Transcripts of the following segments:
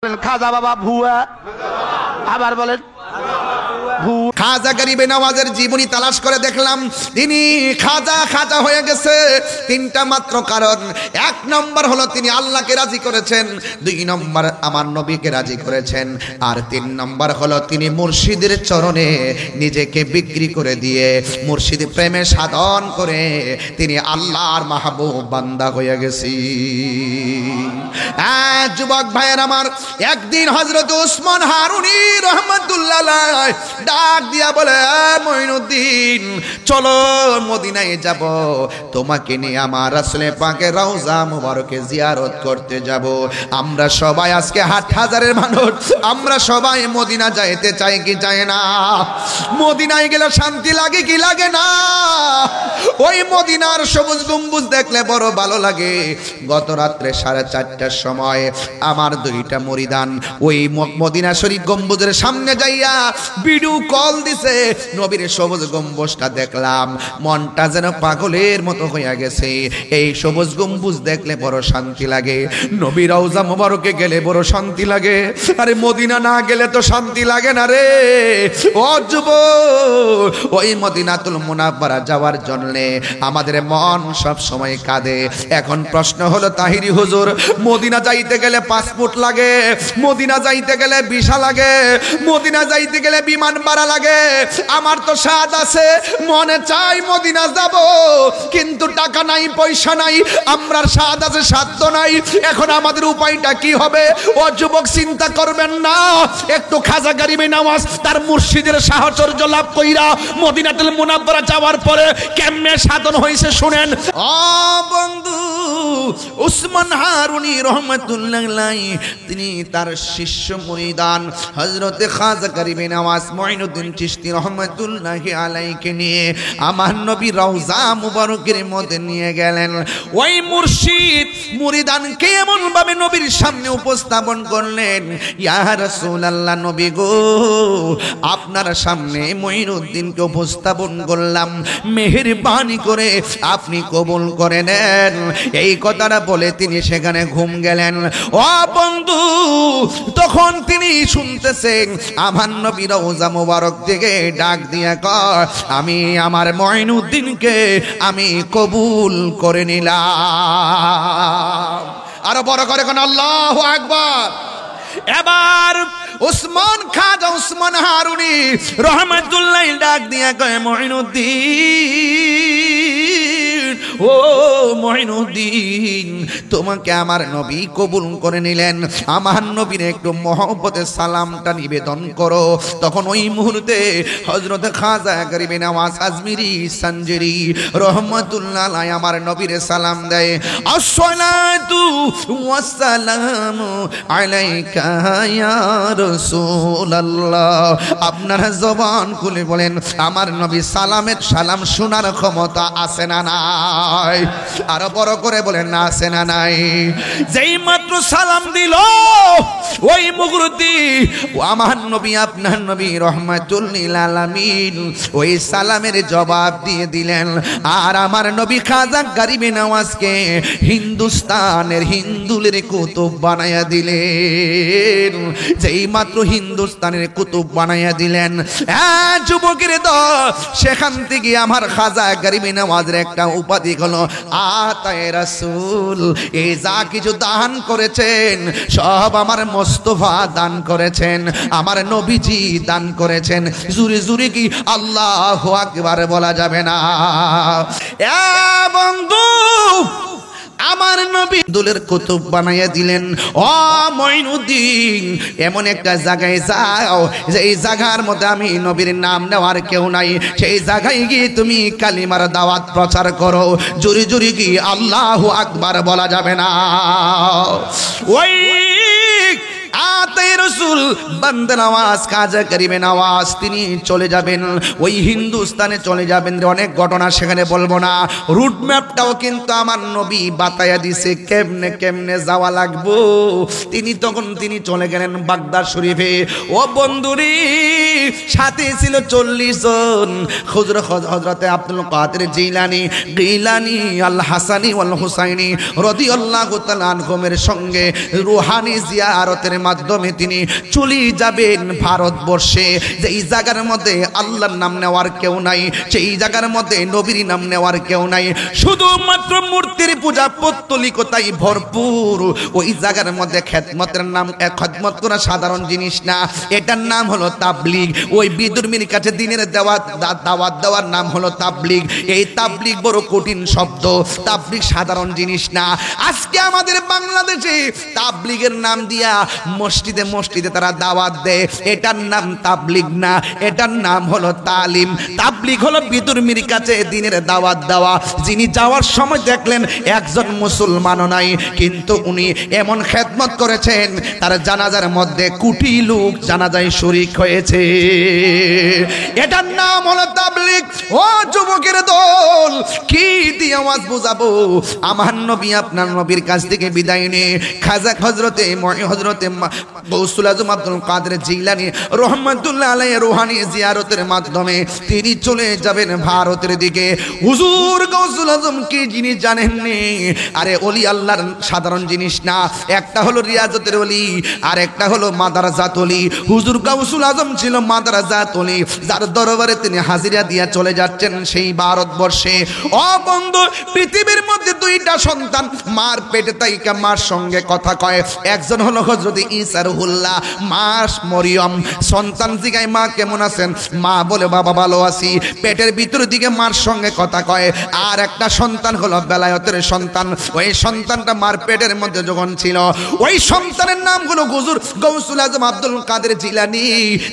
খাজা বাবা ভুয়া, আবার বলেন খাজা গরিবে নওয়াজের জীবনী তালাশ করে দেখলাম তিনি খাজা হয়ে গেছে তিনটা মাত্র কারণ। এক নম্বর হলো তিনি আল্লাহকে রাজি করেছেন, দুই নম্বর আমার নবীকে রাজি করেছেন, আর তিন নম্বর হলো তিনি মুর্শিদের চরণে নিজেকে বিক্রি করে দিয়ে মুর্শিদ প্রেমে সাধন করে তিনি আল্লাহর মাহবুব বান্দা হয়ে গেছি। যুবক ভাইয়ের আমার, একদিন হযরত উসমান হারুনি রহমাতুল্লাহ আলাইহি ডাক দিয়া বলে, মঈনুদ্দিন চলো মদিনায় যাব, তোমাকে নিয়ে আমার রাসূল পাকের রওজা মুবারকে জিয়ারত করতে যাব। আমরা সবাই আজকে ৮০০০-এর মানুষ, আমরা সবাই মদিনা যাইতে চাই কি চাই না? মদিনায় গেলে শান্তি লাগে কি লাগে না? ওই মদিনার সবুজ গম্বুজ দেখলে বড় ভালো লাগে। গত রাত্রে 4:30টার সময় আমার দুইটা মুরিদান ওই মদিনা শরীফ গম্বুজের সামনে যাইয়া ভিডিও কল দিছে, নবীর সবুজ গম্বুজটা দেখলাম, মনটা যেন পাগলের মতো হইয়া গেছে। এই সবুজ গম্বুজ দেখলে বড় শান্তি লাগে, নবীর রওজা মোবারকে গেলে বড় শান্তি লাগে, আরে মদিনা না গেলে তো শান্তি লাগে না রে। ও যুবক, ওই মদিনাতুল মুনাওয়ারা যাওয়ার জন্য আমাদের মন সব সময় কাঁদে। এখন প্রশ্ন হলো, তাহিরি হুজুর, মদিনা যাইতে গেলে পাসপোর্ট লাগে, মদিনা যাইতে গেলে ভিসা লাগে, মদিনা যাইতে গেলে বিমান ভাড়া লাগে। আমার তো স্বাদ আছে, মনে চাই মদিনা যাব, কিন্তু টাকা নাই, পয়সা নাই, আমরার স্বাদ আছে, সাধ্য নাই। এখন আমাদের উপায়টা কি হবে? ও যুবক, চিন্তা করবেন না, একটু খাজা গরিবে নওয়াজ তার মুর্শিদের সাহচর্য লাভ কইরা মদিনাতুল মুনাওয়ারা যাওয়ার পরে কেমনে সাধন হইছে শুনেন। ও বন্ধু, উসমান হারুনি রহমাতুল্লাহ আলাইহি তিনি তার শিষ্য মুরিদান হযরতে খাজা গরিবে নওয়াজ মঈনুদ্দিন চিশতি রহমাতুল্লাহ আলাইহিকে নিয়ে আমার নবী রওজা মুবারকের মধ্যে নিয়ে গেলেন। ওই মুর্শিদ মুরিদানকে এমন ভাবে নবীর সামনে উপস্থাপন করলেন, ইয়া রাসূলুল্লাহ, নবী গো, আপনার সামনে মঈনুদ্দিনকে উপস্থাপন করলাম, মেহেরবানি করে আপনি কবুল করে নেন। এই কথাটা বলে তিনি সেখানে ঘুম গেলেন। ও বন্ধু, তখন তিনি শুনতেছেন আমার নবী রওজা মুবারক থেকে ডাক দিয়া কয়, আমি আমার মঈনুদ্দিনকে আমি কবুল করে নিলাম। আরো বড় করে কোন আল্লাহু আকবার। এবার খাজা উসমান হারুনি রহমাতুল্লাহ ডাক দিয়া কয়, মঈনুদ্দিন, ও মঈনুদ্দিন, তোমাকে আমার নবী কবুল করে নিলেন, আমার নবীর একটু মহব্বতের সালামটা নিবেদন করো। তখন ওই মুহূর্তে হযরত খাজা গরিবে নওয়াজ আজমিরি সঞ্জরি রহমাতুল্লাহ আলাইহি আমার নবীর সালাম দেয়, আসসালাতু ওয়াসসালামু আলাইকা ইয়া রাসূলুল্লাহ। আপনারা জবান খুলে বলেন, আমার নবী সালামের সালাম শোনার ক্ষমতা আছে না নাই? আরো বড় করে বলেন, না আছে না নাই? যেই মাত্র সালাম দিল ওই মুহূর্তে আমার নবী, আপনার নবী রহমাতুল লিল আলামিন ওই সালামের জবাব দিয়ে দিলেন। আর আমার নবী খাজা গরিবে নওয়াজকে হিন্দুস্তানের হিন্দুলের কুতুব বানায়া দিলেন। যেই মাত্র হিন্দুস্তানের কুতুব বানায়া দিলেন, যুবকের দল, সেখান থেকে আমার খাজা গরিবে নওয়াজের একটা উপাধি হলো আতায়ে রাসূল। এই যা কিছু দান করেছেন সব আমার মোস্তফা দান করেছেন, আমার নবীজি দান করেছেন। জুরে জুরে কি আল্লাহু আকবার বলা যাবে না? এ বন্ধু, আমার নবী দুলের কুতুব বানাইয়া দিলেন। ও মঈনুদ্দিন, এমন একটা জায়গায় যাও যেই জায়গার মধ্যে আমি নবীর নাম নেওয়ার কেউ নাই, সেই জায়গায় গিয়ে তুমি কালিমার দাওয়াত প্রচার করো। জুরি জুরি কি আল্লাহু আকবার বলা যাবে না? ওই আতায়ে রাসূল বান্দা নওয়াজ খাজা গরিবে নওয়াজ তিনি চলে যাবেন ওই হিন্দুস্তানে চলে যাবেন। অনেক ঘটনা সেখানে বলবো না, রুট ম্যাপটাও কিন্তু আমার নবী বাতায়া দিছে কেমনে কেমনে যাওয়া লাগবো। তিনি চলে গেলেন বাগদাদ শরীফে। ও বন্ধুরি, সাথে ছিল 40 জন। হযরতে আব্দুল কাদের জিলানী আল হাসানী ওয়াল হুসাইনী রাদিয়াল্লাহু তাআলা আনহুমের সঙ্গে রুহানি জিয়ারতের মাধ্যমে তিনি চলে যাবেন ভারতবর্ষে। যেই জায়গার মধ্যে আল্লাহর নাম নেওয়ার কেউ নাই, সেই জায়গার মধ্যে নবীর নাম নেওয়ার কেউ নাই, শুধুমাত্র মূর্তির পূজা পৌত্তলিকতাই ভরপুর। ওই জায়গার মধ্যে খেদমতের নাম, খেদমত করা সাধারণ জিনিস না, এটার নাম হলো তাবলীগ। ওই বিধর্মীর কাছে দিনের দাওয়াত দেওয়ার নাম হলো তাবলীগ। এই তাবলীগ বড় কঠিন শব্দ, তাবলীগ সাধারণ জিনিস না। আজকে আমাদের বাংলাদেশে তাবলীগের নাম দিয়া মসজিদে মসজিদে তারা দাওয়াত দেয়, এটার নাম তাবলীগ না, এটার নাম হলো তালিম। তাবলীগ হলো বিধর্মীর কাছে দিনের দাওয়াত দেওয়া। যিনি যাওয়ার সময় দেখলেন একজন মুসলমানও নাই, কিন্তু উনি এমন খেদমত করেছেন তার জানাজার মধ্যে কোটি লোক জানাজায় শরীক হয়েছে। এটার নাম হলো তাবলীগ। ও যুবকের দল, কি দিয়ে আওয়াজ বুঝাবো? আমার নবী আপনার নবীর কাছ থেকে বিদায় নিয়ে খাজা হযরতে গৌসুল আজম আব্দুল কাদের জিলানী রহমাতুল্লাহ আলাইহি রুহানি জিয়ারতের মাধ্যমে তিনি চলে যাবেন ভারতের দিকে। হুজুর গৌসুল আজম কি জিনিস জানেননি? আরে ওলি আল্লাহর সাধারণ জিনিস না, একটা হলো রিয়াজতের ওলি আর একটা হলো মাদারাজাত ওলি। হুজুর গৌসুল আজম ছিল মাদারাজাত ওলি, যার দরবারে তিনি হাজিরা দিয়া চলে যাচ্ছেন সেই ভারতবর্ষে। ও বন্ধু, পৃথিবীর মধ্যে দুইটা সন্তান মার পেটে তাইকা মার সঙ্গে কথা কয়। একজন হলো হযরত ঈসা রুহুল্লাহ, মা মরিয়ম। সন্তান জিগায় মা কেমন আছেন? মা বলে বাবা ভালো আছি। পেটের ভিতর দিকে মার সঙ্গে কথা কয়। আর একটা সন্তান হলো বেলায়েতের সন্তান। ওই সন্তানটা মার পেটের মধ্যে যখন ছিল, ওই সন্তানের নাম হলো হুজুর গৌসুল আজম আব্দুল কাদের জিলানী।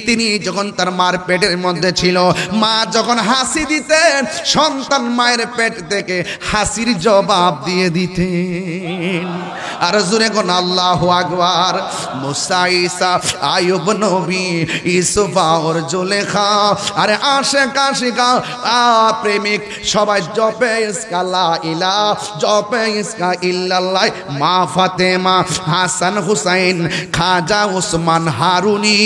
তিনি যখন তার মার পেটের মধ্যে ছিল, মা যখন হাসি দিতেন, সন্তান মায়ের পেট থেকে হাসির জবাব দিয়ে দিতেন। আর জোরে কোন আল্লাহু আকবার। মুসা, ঈসা, আইয়ুব নবী, ইউসুফা ওর জুলেখা, আরে আশিক আশিকা প্রেমিক সবাই জপে ইসকা লা ইলাহা, জপে ইসকা ইল্লাল্লাহ। মা ফাতেমা, হাসান হুসাইন, খাজা ওসমান হারুনি।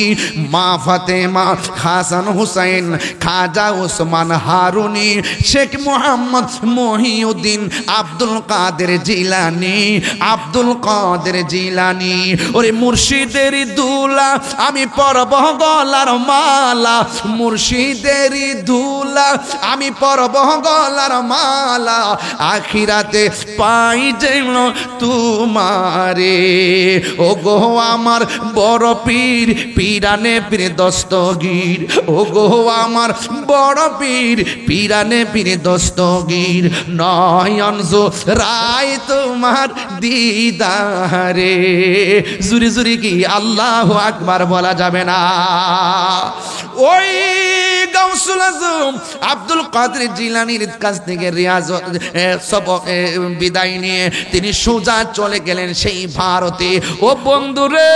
মা ফাতেমা, হাসান হুসাইন, খাজা ওসমান হারুনি, শেখ মোহাম্মদ মহিউদ্দিন, আব্দুল কাদের জিলানী, আব্দুল কাদের জিলানী। ওরে মুর্শিদের দুলা আমি পরব গলার মালা, মুর্শিদের দুলা আমি পরব গলার মালা, আখিরাতে পাই যেন তোমারে। ও গো আমার বড় পীর, পীরানে পীর দস্তগীর। ও গো আমার বড় পীর, পীরানে পীর দস্তগীর। নয়ন রায় তোমার দিদারে। জুরি জুরি কি আল্লাহু আকবার বলা যাবে না? ওই গাউসুল আজম আব্দুল কাদের জিলানীর কাছ থেকে বিদায় নিয়ে তিনি সোজা চলে গেলেন সেই ভারতে। ও বন্ধুরে,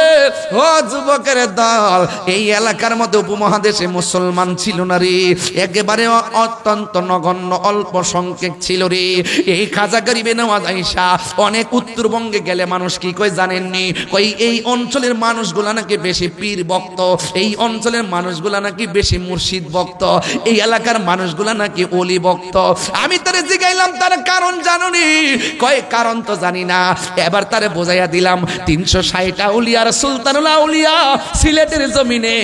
ও যুবকের দল, এই এলাকার মধ্যে উপমহাদেশে মুসলমান ছিল না রে, একেবারে অত্যন্ত নগণ্য অল্প সংখ্যক ছিল রে। এই খাজা গরিবে নওয়াজ আয়েশা অনেক উত্তরবঙ্গে গেলে মানুষ কি কই জানেননি? কই এই অঞ্চলের মানুষগুলা নাকি বেশি পীর ভক্ত, এই অঞ্চলের মানুষগুলা নাকি বেশি মুর্শিদ ভক্ত, এই এলাকার মানুষগুলা নাকি ওলি ভক্ত। আমি তারে জিগাইলাম তার কারণ জানুনি? কয় কারণ তো জানি না। এবার তারে বোঝাইয়া দিলাম 360 আউলিয়ার সুলতানুল আউলিয়া সিলেটের জমিনে,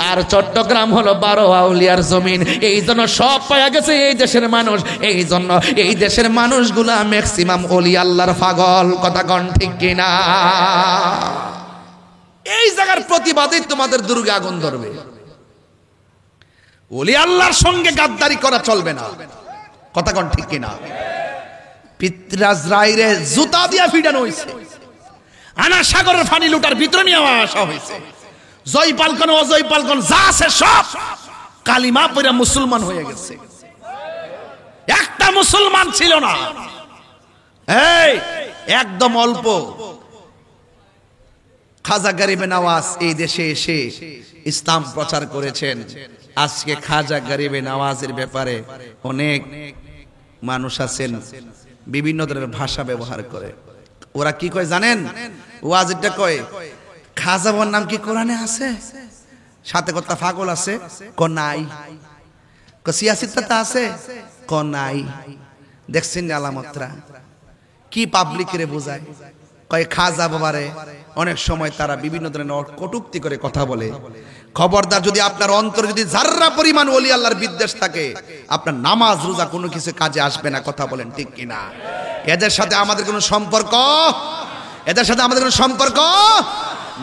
আর চট্টগ্রাম হলো 12 আউলিয়ার জমিন। এই জন্য সব পাওয়া গেছে এই দেশের মানুষ। এই জন্য এই দেশের মানুষগুলা ম্যাক্সিমাম ওলি আল্লাহর পাগল। কথা কন ঠিক কিনা? এই জায়গার প্রতিবাদে তোমাদের দুর্গে আগুন ধরবে। ওলি আল্লাহর সঙ্গে গাদ্দারি করা চলবে না। কথা কন ঠিক কিনা? পিতরাজ রাইরে জুতা দিয়া ফিডানো হইছে, আনা সাগরের পানি লুটার ভিতরে নিয়ে আসা হয়েছে। জয় পালকন অজয় পালকন যা আছে সব কালিমা পড়ে মুসলমান হয়ে গেছে। একটা মুসলমান ছিল না, এই একদম অল্প খাজা গরিবে নওয়াজ এই দেশে এসে ইসলাম প্রচার করেছেন। আজকে খাজা গরিবে নওয়াজের ব্যাপারে অনেক মানুষ আছেন বিভিন্ন ধরনের ভাষা ব্যবহার করে। ওরা কি কয় জানেন? ওয়াজিদটা কয় খাজা বাবার নাম কি কোরআনে আছে? সাথে কথা পাগল আছে ক নাই, ক সিয়াসিতা আছে ক নাই। দেখছেন আলামতরা কি পাবলিকের বোঝায়। কয় খাজা বাবারে অনেক সময় তারা বিভিন্ন ধরনের কটূক্তি করে কথা বলে। খবরদার, যদি আপনার অন্তরে যদি যাররা পরিমাণ ওলি আল্লাহর বিদ্বেষ থাকে, আপনার নামাজ রোজা কোনো কিছু কাজে আসবে না। কথা বলেন ঠিক কিনা? এদের সাথে আমাদের কোনো সম্পর্ক, এদের সাথে আমাদের কোনো সম্পর্ক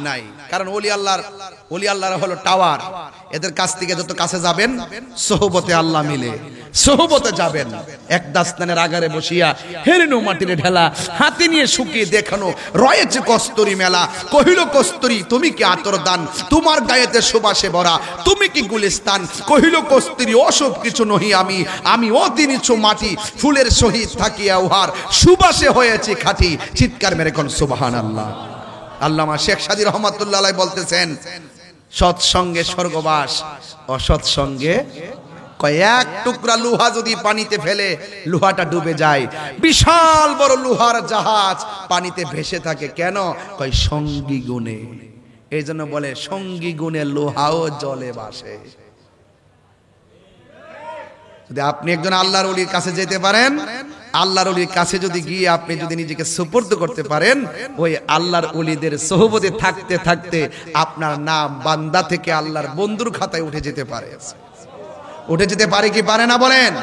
নাই। কারণ ওলি আল্লাহর হলো টাওয়ার। এদের কাছ থেকে যত কাছে যাবেন সোহবতে আল্লাহ মিলে, সোহবতে যাবেন। এক দাস্তানের আগারে বসিয়া হেরেনো মাটিরে ঢেলা, হাতে নিয়ে শুকিয়ে দেখানো রয়েছে কস্তুরি মেলা। কহিল কস্তুরি তুমি কি আতর দান, তোমার গায়েতে সুবাসে ভরা তুমি কি গুলিস্তান। কহিল কস্তুরি ওসব কিছু নহি আমি, আমি অতি নিচু মাটি, ফুলের সহিত থাকিয়া উহার সুবাসে হয়েছে খাঁটি। চিৎকার মেরে কোন সুবহানাল্লাহ। আল্লামা শেখ সাদী রহমাতুল্লাহ আলাইহি বলতেছেন, সৎসঙ্গে স্বর্গবাস, অসৎ সঙ্গে কয়েক টুকরা লোহা যদি পানিতে ফেলে লোহাটা ডুবে যায়। বিশাল বড় লোহার জাহাজ পানিতে ভেসে থাকে কেন? কয় সঙ্গী গুণে। এই জন্য বলে সঙ্গী গুণে লোহাও জলে ভাসে। যদি আপনি একজন আল্লাহর ওলির কাছে যেতে পারেন, আল্লাহর ওলির কাছে যদি গিয়ে আপনি যদি নিজেকে সুপর্দ করতে পারেন, ওই আল্লাহর ওলিদের সোহবতে থাকতে থাকতে আপনার নাম বান্দা থেকে আল্লাহর বন্ধুর খাতায় উঠে যেতে পারে। উঠে যেতে পারে কি পারে না বলেন?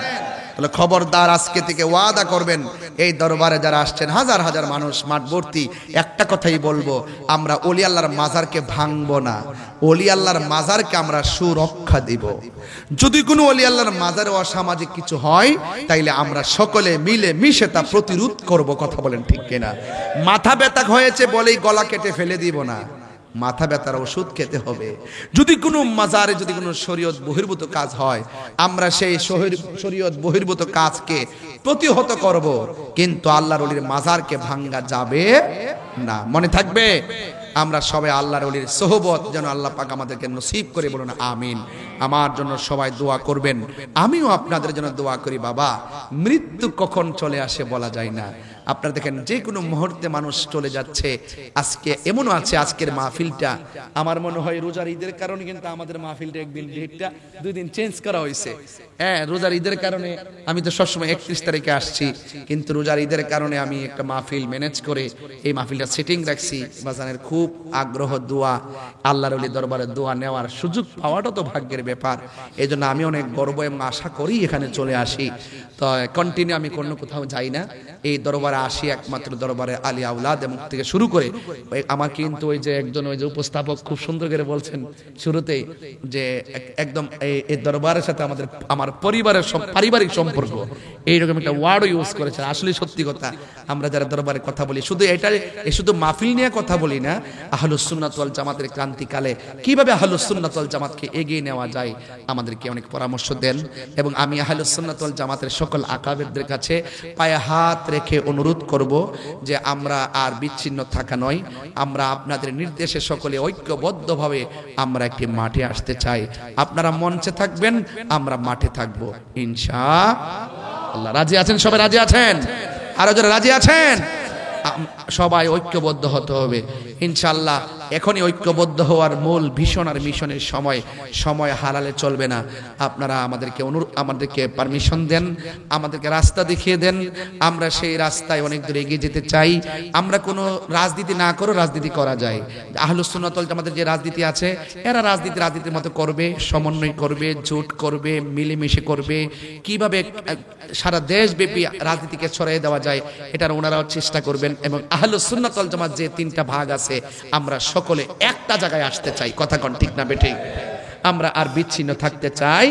তাহলে খবরদার, আজকে থেকে ওয়াদা করবেন, এই দরবারে যারা আসছেন হাজার হাজার মানুষ মাঠ ভর্তি, একটা কথাই বলবো, আমরা ওলি আল্লাহর মাজারকে ভাঙবো না, ওলি আল্লাহর মাজারকে আমরা সুরক্ষা দিব। যদি কোনো ওলি আল্লাহর মাজারে অসামাজিক কিছু হয়, তাইলে আমরা সকলে মিলে মিশে তা প্রতিরোধ করব। কথা বলেন ঠিক কিনা? মাথা ব্যথা হয়েছে বলেই গলা কেটে ফেলে দিব না, মাথা ব্যথার ওষুধ খেতে হবে। যদি কোনো মাজারে যদি কোনো শরীয়ত বহির্ভূত কাজ হয়, আমরা সেই শরীয়ত বহির্ভূত কাজকে প্রতিহত করব, কিন্তু আল্লাহর ওলির মাজারকে ভাঙ্গা যাবে না। মনে থাকবে, আমরা সবাই আল্লাহর ওলির সোহবত যেন আল্লাহ পাক আমাদেরকে নসিব করে, বলুন আমিন। আমার জন্য সবাই দোয়া করবেন, আমিও আপনাদের জন্য দোয়া করি। বাবা, মৃত্যু কখন চলে আসে বলা যায় না। আপনারা দেখেন যে কোনো মুহূর্তে মানুষ চলে যাচ্ছে। আজকে এমনও আছে, আজকের মাহফিলটা আমার মনে হয় রোজার ঈদের কারণে কিন্তু আমাদের মাহফিলটা একদিন ডেটটা 2 দিন চেঞ্জ করা হয়েছে। হ্যাঁ, রোজার ঈদের কারণে আমি তো সবসময় 31 তারিখে আসছি, কিন্তু রোজার ঈদের কারণে আমি একটা মাহফিল ম্যানেজ করে এই মাহফিলটা সেটিং রাখছি। বাজানের খুব আগ্রহ, দোয়া, আল্লাহর ওলি দরবারে দোয়া নেওয়ার সুযোগ পাওয়াটা তো ভাগ্যের ব্যাপার। এই জন্য আমি অনেক গর্ব এবং আশা করি এখানে চলে আসি। তো কন্টিনিউ আমি কোনো কোথাও যাই না, এই দরবারে আসি একমাত্র দরবারে আলী আউলাদ এবং থেকে শুরু করে আমার কিন্তু ওই যে একজন ওই যে উপস্থাপক খুব সুন্দর করে বলছেন শুরুতেই যে একদম এই দরবারের সাথে আমার পরিবারের পারিবারিক সম্পর্ক, এইরকম একটা ওয়ার্ডও ইউজ করেছেন। আসলে সত্যি কথা, আমরা যারা দরবারে কথা বলি শুধু মাহফিল নিয়ে কথা বলি না, আহলুস সুন্নাত ওয়াল জামাতের ক্রান্তিকালে কিভাবে আহলুস সুন্নাত ওয়াল জামাতকে এগিয়ে নেওয়া যায় আমাদেরকে অনেক পরামর্শ দেন। এবং আমি আহলুস সুন্নাত ওয়াল জামাতের সকল আকাবেরদের কাছে পায়ে হাত রেখে অনুরোধ করব যে আমরা আর বিচ্ছিন্ন থাকা নয়, আমরা আপনাদের নির্দেশে সকলে ঐক্যবদ্ধভাবে আমরা একটি মাঠে আসতে চাই। আপনারা মঞ্চে থাকবেন, আমরা মাঠে থাকব ইনশাআল্লাহ। রাজি আছেন? সবাই রাজি আছেন? আরো যারা রাজি আছেন, সবাই ঐক্যবদ্ধ হতে হবে ইনশাআল্লাহ। এখনই ঐক্যবদ্ধ হওয়ার মূল ভীষণ আর মিশনের সময় হারালে চলবে না। আপনারা আমাদেরকে পারমিশন দেন, আমাদেরকে রাস্তা দেখিয়ে দেন, আমরা সেই রাস্তায় অনেক দূর এগিয়ে যেতে চাই। আমরা কোনো রাজনীতি না করে রাজনীতি করা যায়। আহলুস সুন্নাত ওয়াল জামাতের যে রাজনীতি আছে, এরা রাজনীতির মতো করবে, সমন্বয় করবে, জোট করবে, মিলেমিশে করবে। কিভাবে সারা দেশব্যাপী রাজনীতিকে ছড়িয়ে দেওয়া যায়, এটার ওনারাও চেষ্টা করবেন। এবং আহলুস সুন্নাত ওয়াল জামাত যে 3টা ভাগ আছে, আমরা সকলে একটা জায়গায় আসতে চাই। কথা কোন ঠিক না বেঠিক? আমরা আর বিচ্ছিন্ন থাকতে চাই